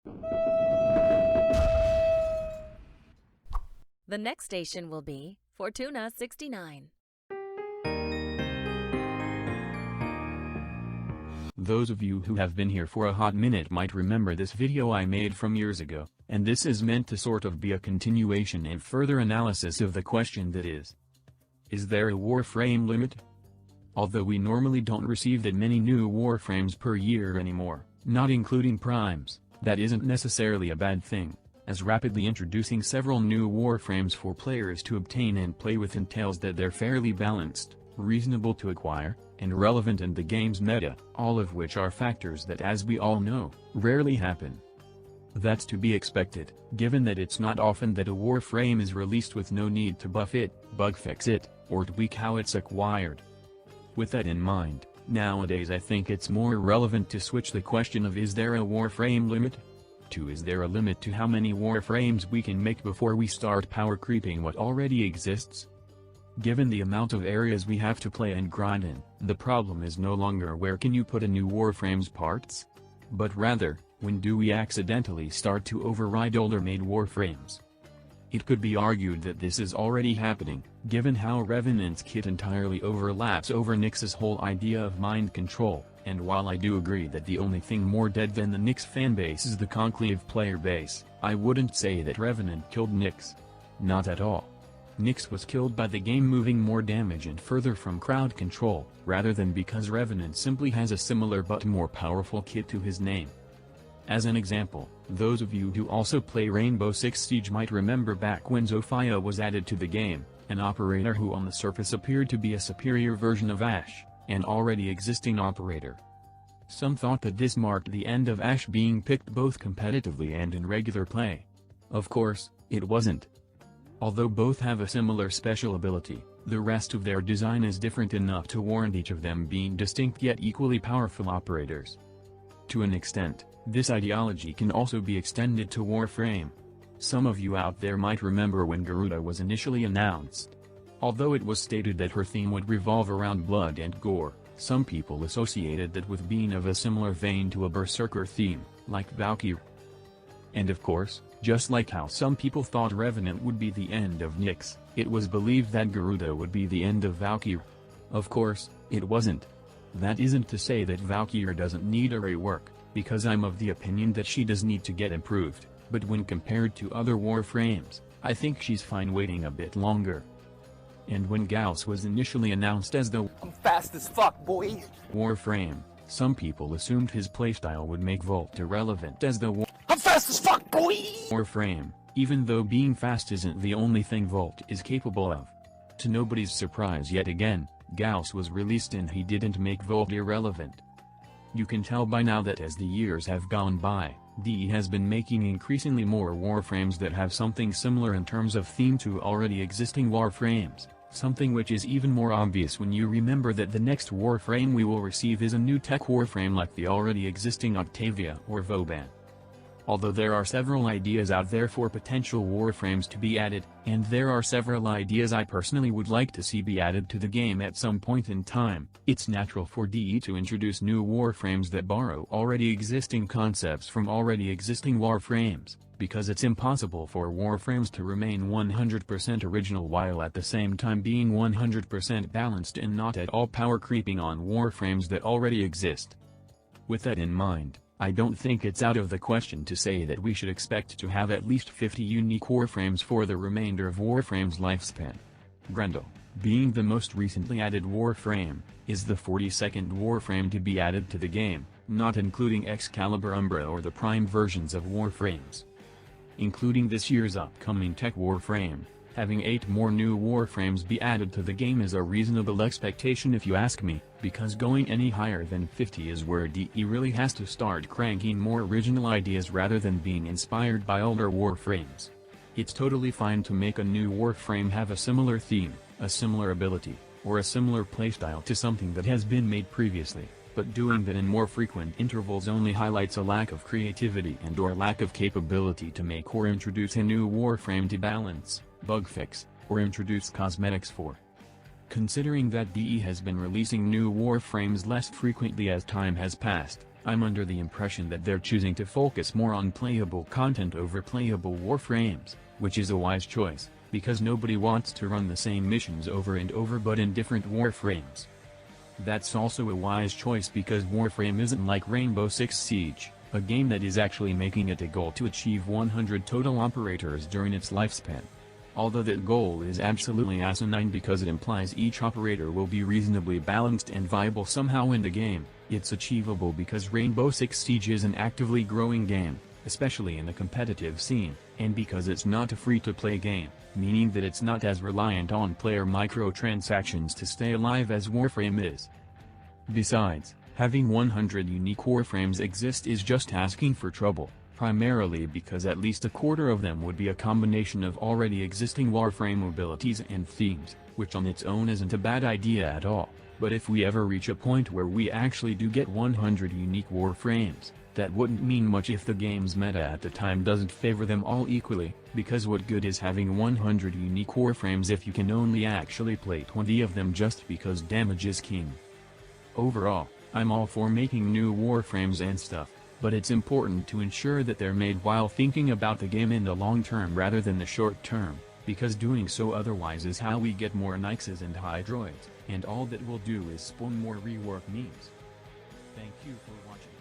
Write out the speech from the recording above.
The next station will be Fortuna 69. Those of you who have been here for a hot minute might remember this video I made from years ago, and this is meant to sort of be a continuation and further analysis of the question that is there a Warframe limit? Although we normally don't receive that many new Warframes per year anymore, not including primes, that isn't necessarily a bad thing, as rapidly introducing several new Warframes for players to obtain and play with entails that they're fairly balanced, reasonable to acquire, and relevant in the game's meta, all of which are factors that, as we all know, rarely happen. That's to be expected, given that it's not often that a Warframe is released with no need to buff it, bug fix it, or tweak how it's acquired. With that in mind, nowadays I think it's more relevant to switch the question of is there a Warframe limit? To is there a limit to how many Warframes we can make before we start power creeping what already exists? Given the amount of areas we have to play and grind in, the problem is no longer where can you put a new Warframe's parts? But rather, when do we accidentally start to override older made Warframes? It could be argued that this is already happening, given how Revenant's kit entirely overlaps over Nyx's whole idea of mind control, and while I do agree that the only thing more dead than the Nyx fanbase is the Conclave player base, I wouldn't say that Revenant killed Nyx. Not at all. Nyx was killed by the game moving more damage and further from crowd control, rather than because Revenant simply has a similar but more powerful kit to his name. As an example, those of you who also play Rainbow Six Siege might remember back when Zofia was added to the game, an operator who on the surface appeared to be a superior version of Ashe, an already existing operator. Some thought that this marked the end of Ashe being picked both competitively and in regular play. Of course, it wasn't. Although both have a similar special ability, the rest of their design is different enough to warrant each of them being distinct yet equally powerful operators. To an extent, this ideology can also be extended to Warframe. Some of you out there might remember when Garuda was initially announced. Although it was stated that her theme would revolve around blood and gore, some people associated that with being of a similar vein to a Berserker theme, like Valkyrie. And of course, just like how some people thought Revenant would be the end of Nyx, it was believed that Garuda would be the end of Valkyrie. Of course, it wasn't. That isn't to say that Valkyrie doesn't need a rework, because I'm of the opinion that she does need to get improved, but when compared to other Warframes, I think she's fine waiting a bit longer. And when Gauss was initially announced as the I'm fast as fuck, boy! Warframe, some people assumed his playstyle would make Volt irrelevant as the I'm fast as fuck, boy! Warframe, even though being fast isn't the only thing Volt is capable of. To nobody's surprise yet again, Gauss was released and he didn't make Volt irrelevant. You can tell by now that as the years have gone by, DE has been making increasingly more Warframes that have something similar in terms of theme to already existing Warframes, something which is even more obvious when you remember that the next Warframe we will receive is a new tech Warframe like the already existing Octavia or Vauban. Although there are several ideas out there for potential Warframes to be added, and there are several ideas I personally would like to see be added to the game at some point in time, it's natural for DE to introduce new Warframes that borrow already existing concepts from already existing Warframes, because it's impossible for Warframes to remain 100% original while at the same time being 100% balanced and not at all power creeping on Warframes that already exist. With that in mind, I don't think it's out of the question to say that we should expect to have at least 50 unique Warframes for the remainder of Warframe's lifespan. Grendel, being the most recently added Warframe, is the 42nd Warframe to be added to the game, not including Excalibur Umbra or the Prime versions of Warframes. Including this year's upcoming Tech Warframe, having 8 more new Warframes be added to the game is a reasonable expectation if you ask me, because going any higher than 50 is where DE really has to start cranking more original ideas rather than being inspired by older Warframes. It's totally fine to make a new Warframe have a similar theme, a similar ability, or a similar playstyle to something that has been made previously, but doing that in more frequent intervals only highlights a lack of creativity and/or lack of capability to make or introduce a new Warframe to balance, bug fix, or introduce cosmetics for. Considering that DE has been releasing new Warframes less frequently as time has passed, I'm under the impression that they're choosing to focus more on playable content over playable warframes, which is a wise choice, because nobody wants to run the same missions over and over but in different warframes. That's also a wise choice because Warframe isn't like Rainbow Six Siege, a game that is actually making it a goal to achieve 100 total operators during its lifespan. Although that goal is absolutely asinine because it implies each operator will be reasonably balanced and viable somehow in the game, it's achievable because Rainbow Six Siege is an actively growing game, especially in the competitive scene, and because it's not a free-to-play game, meaning that it's not as reliant on player microtransactions to stay alive as Warframe is. Besides, having 100 unique Warframes exist is just asking for trouble, primarily because at least a quarter of them would be a combination of already existing Warframe abilities and themes, which on its own isn't a bad idea at all, but if we ever reach a point where we actually do get 100 unique Warframes, that wouldn't mean much if the game's meta at the time doesn't favor them all equally, because what good is having 100 unique Warframes if you can only actually play 20 of them just because damage is king? Overall, I'm all for making new Warframes and stuff, but it's important to ensure that they're made while thinking about the game in the long term rather than the short term, because doing so otherwise is how we get more Nyxes and Hydroids, and all that will do is spawn more rework memes. Thank you for watching.